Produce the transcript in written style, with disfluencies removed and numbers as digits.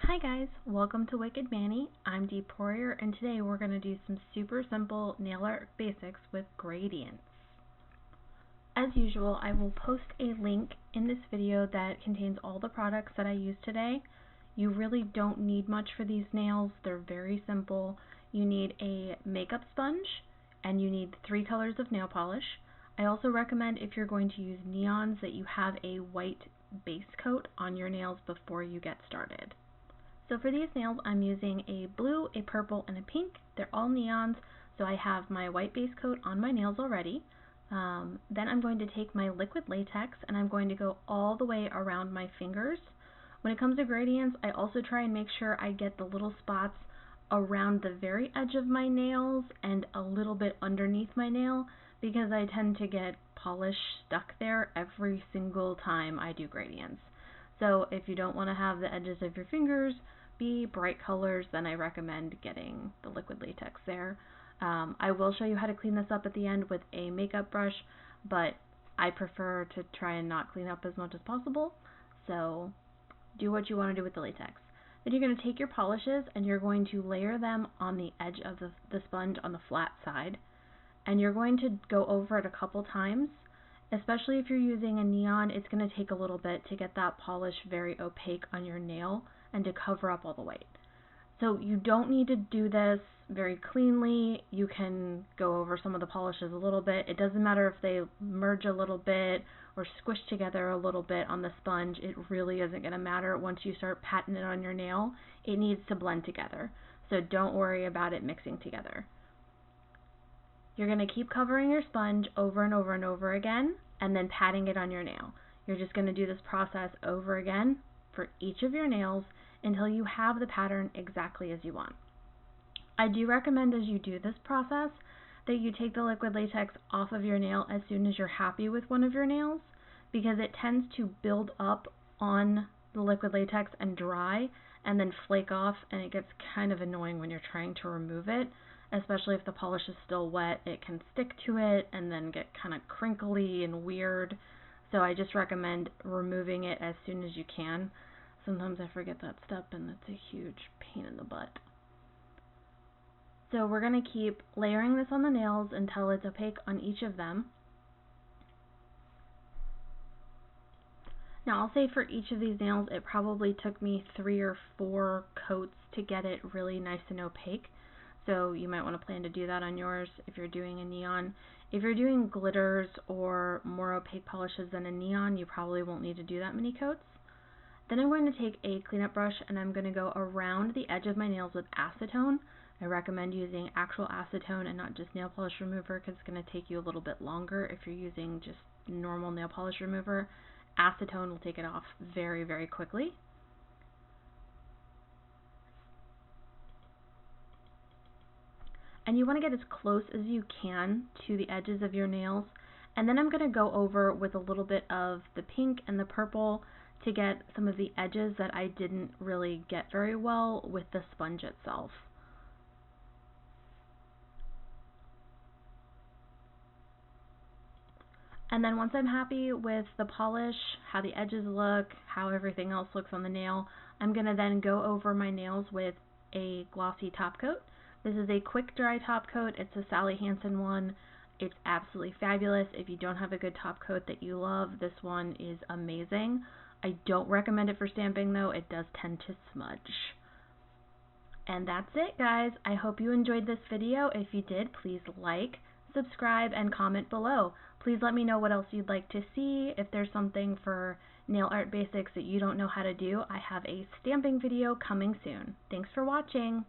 Hi guys, welcome to Wicked Manny. I'm Deep Warrior, and today we're going to do some super simple nail art basics with gradients. As usual, I will post a link in this video that contains all the products that I used today. You really don't need much for these nails. They're very simple. You need a makeup sponge and you need 3 colors of nail polish. I also recommend, if you're going to use neons, that you have a white base coat on your nails before you get started. So for these nails, I'm using a blue, a purple, and a pink. They're all neons, so I have my white base coat on my nails already. Then I'm going to take my liquid latex and I'm going to go all the way around my fingers. When it comes to gradients, I also try and make sure I get the little spots around the very edge of my nails and a little bit underneath my nail, because I tend to get polish stuck there every single time I do gradients. So if you don't want to have the edges of your fingers be bright colors, then I recommend getting the liquid latex there. I will show you how to clean this up at the end with a makeup brush, but I prefer to try and not clean up as much as possible. So do what you want to do with the latex. Then you're going to take your polishes and you're going to layer them on the edge of the sponge on the flat side. And you're going to go over it a couple times. Especially if you're using a neon, it's going to take a little bit to get that polish very opaque on your nail and to cover up all the white. So you don't need to do this very cleanly. You can go over some of the polishes a little bit. It doesn't matter if they merge a little bit or squish together a little bit on the sponge. It really isn't going to matter. Once you start patting it on your nail, it needs to blend together. So don't worry about it mixing together. You're going to keep covering your sponge over and over and over again, and then patting it on your nail. You're just going to do this process over again for each of your nails until you have the pattern exactly as you want. I do recommend, as you do this process, that you take the liquid latex off of your nail as soon as you're happy with one of your nails, because it tends to build up on the liquid latex and dry and then flake off, and it gets kind of annoying when you're trying to remove it. Especially if the polish is still wet, it can stick to it and then get kind of crinkly and weird. So I just recommend removing it as soon as you can. Sometimes I forget that step and it's a huge pain in the butt. So we're going to keep layering this on the nails until it's opaque on each of them. Now I'll say for each of these nails, it probably took me 3 or 4 coats to get it really nice and opaque. So you might want to plan to do that on yours if you're doing a neon. If you're doing glitters or more opaque polishes than a neon, you probably won't need to do that many coats. Then I'm going to take a cleanup brush and I'm going to go around the edge of my nails with acetone. I recommend using actual acetone and not just nail polish remover, because it's going to take you a little bit longer if you're using just normal nail polish remover. Acetone will take it off very, very quickly. And you want to get as close as you can to the edges of your nails. And then I'm going to go over with a little bit of the pink and the purple to get some of the edges that I didn't really get very well with the sponge itself. And then once I'm happy with the polish, how the edges look, how everything else looks on the nail, I'm going to then go over my nails with a glossy top coat. This is a quick dry top coat. It's a Sally Hansen one. It's absolutely fabulous. If you don't have a good top coat that you love, this one is amazing. I don't recommend it for stamping though. It does tend to smudge. And that's it, guys. I hope you enjoyed this video. If you did, please like, subscribe, and comment below. Please let me know what else you'd like to see. If there's something for nail art basics that you don't know how to do, I have a stamping video coming soon. Thanks for watching.